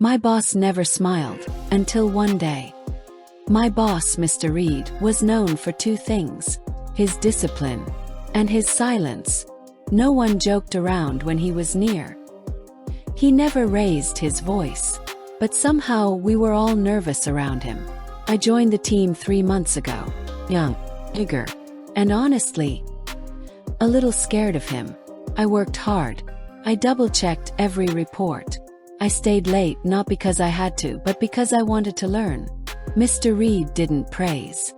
My boss never smiled, until one day. My boss, Mr. Reed, was known for two things: his discipline and his silence. No one joked around when he was near. He never raised his voice. But somehow we were all nervous around him. I joined the team 3 months ago. Young, eager, and honestly, a little scared of him. I worked hard. I double-checked every report. I stayed late not because I had to, but because I wanted to learn. Mr. Reed didn't praise.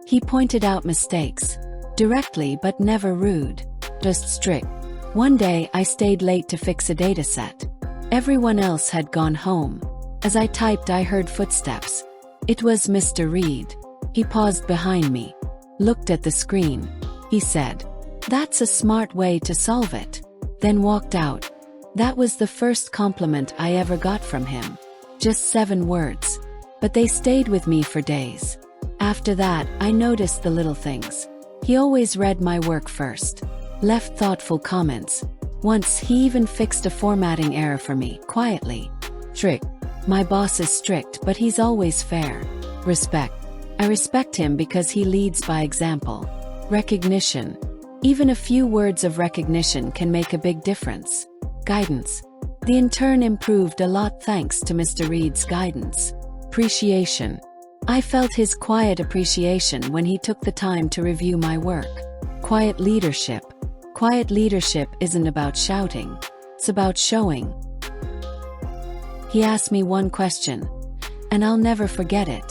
He pointed out mistakes, directly but never rude, just strict. One day I stayed late to fix a dataset. Everyone else had gone home. As I typed, I heard footsteps. It was Mr. Reed. He paused behind me, looked at the screen. He said, "That's a smart way to solve it," then walked out. That was the first compliment I ever got from him. Just 7 words. But they stayed with me for days. After that, I noticed the little things. He always read my work first, left thoughtful comments. Once he even fixed a formatting error for me, quietly. Trick. My boss is strict, but he's always fair. Respect. I respect him because he leads by example. Recognition. Even a few words of recognition can make a big difference. Guidance. The intern improved a lot thanks to Mr. Reed's guidance. Appreciation. I felt his quiet appreciation when he took the time to review my work. Quiet leadership. Quiet leadership isn't about shouting. It's about showing. He asked me one question, and I'll never forget it.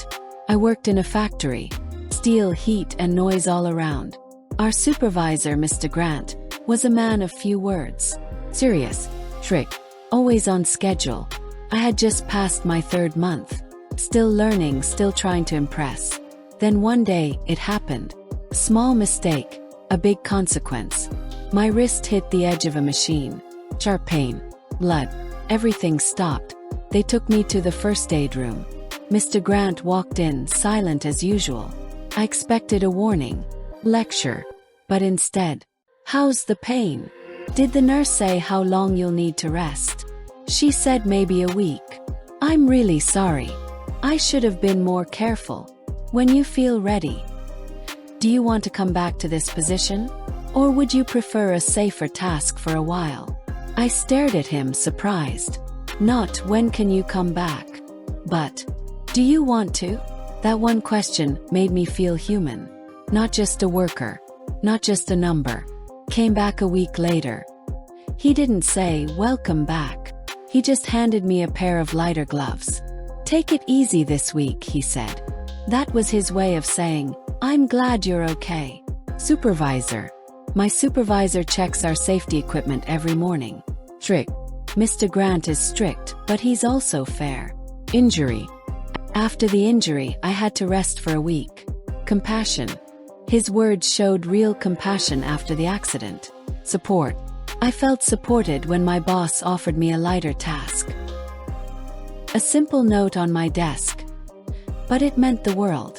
I worked in a factory. Steel, heat, and noise all around. Our supervisor, Mr. Grant, was a man of few words. Serious, strict, always on schedule. I had just passed my 3rd month. Still learning, still trying to impress. Then one day, it happened. A small mistake, a big consequence. My wrist hit the edge of a machine. Sharp pain. Blood. Everything stopped. They took me to the first aid room. Mr. Grant walked in, silent as usual. I expected a warning, lecture. But instead, "How's the pain?" "Did the nurse say how long you'll need to rest?" "She said maybe a week." "I'm really sorry. I should have been more careful. When you feel ready. Do you want to come back to this position? Or would you prefer a safer task for a while?" I stared at him, surprised. Not "when can you come back?" but "do you want to?" That one question made me feel human. Not just a worker. Not just a number. Came back a week later. He didn't say, "Welcome back." He just handed me a pair of lighter gloves. "Take it easy this week," he said. That was his way of saying, "I'm glad you're okay." Supervisor. My supervisor checks our safety equipment every morning. Strict. Mr. Grant is strict, but he's also fair. Injury. After the injury, I had to rest for a week. Compassion. His words showed real compassion after the accident. Support. I felt supported when my boss offered me a lighter task. A simple note on my desk. But it meant the world.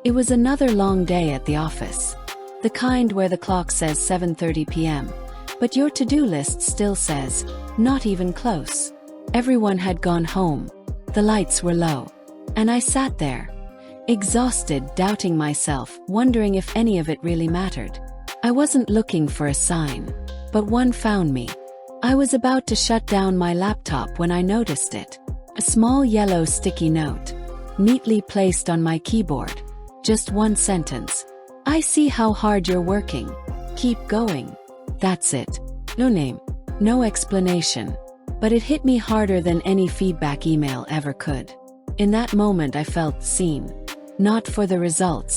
It was another long day at the office. The kind where the clock says 7:30 p.m., but your to-do list still says, "Not even close." Everyone had gone home. The lights were low. And I sat there, exhausted, doubting myself, wondering if any of it really mattered. I wasn't looking for a sign, but one found me. I was about to shut down my laptop when I noticed it. A small yellow sticky note, neatly placed on my keyboard. Just one sentence. "I see how hard you're working. Keep going." That's it. No name, no explanation. But it hit me harder than any feedback email ever could. In that moment I felt seen. Not for the results,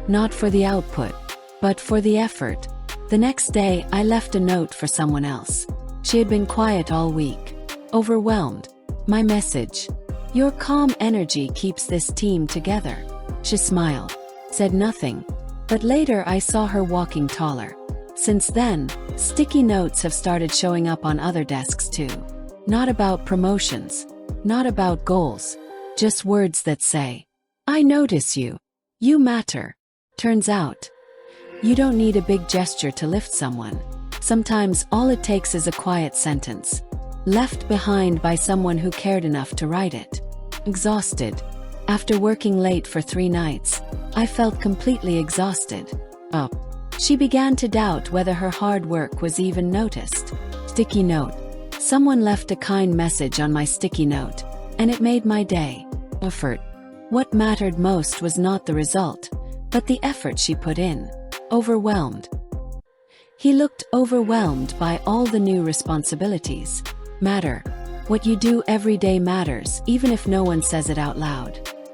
not for the output, but for the effort. The next day I left a note for someone else. She had been quiet all week. Overwhelmed. My message. "Your calm energy keeps this team together." She smiled. Said nothing. But later I saw her walking taller. Since then, sticky notes have started showing up on other desks too. Not about promotions. Not about goals. Just words that say, "I notice you. You matter." Turns out, you don't need a big gesture to lift someone. Sometimes all it takes is a quiet sentence. left behind by someone who cared enough to write it. Exhausted. After working late for 3 nights, I felt completely exhausted. Up. She began to doubt whether her hard work was even noticed. Sticky note. Someone left a kind message on my sticky note, and it made my day. Effort. What mattered most was not the result, but the effort she put in. Overwhelmed. He looked overwhelmed by all the new responsibilities. Matter. What you do every day matters, even if no one says it out loud.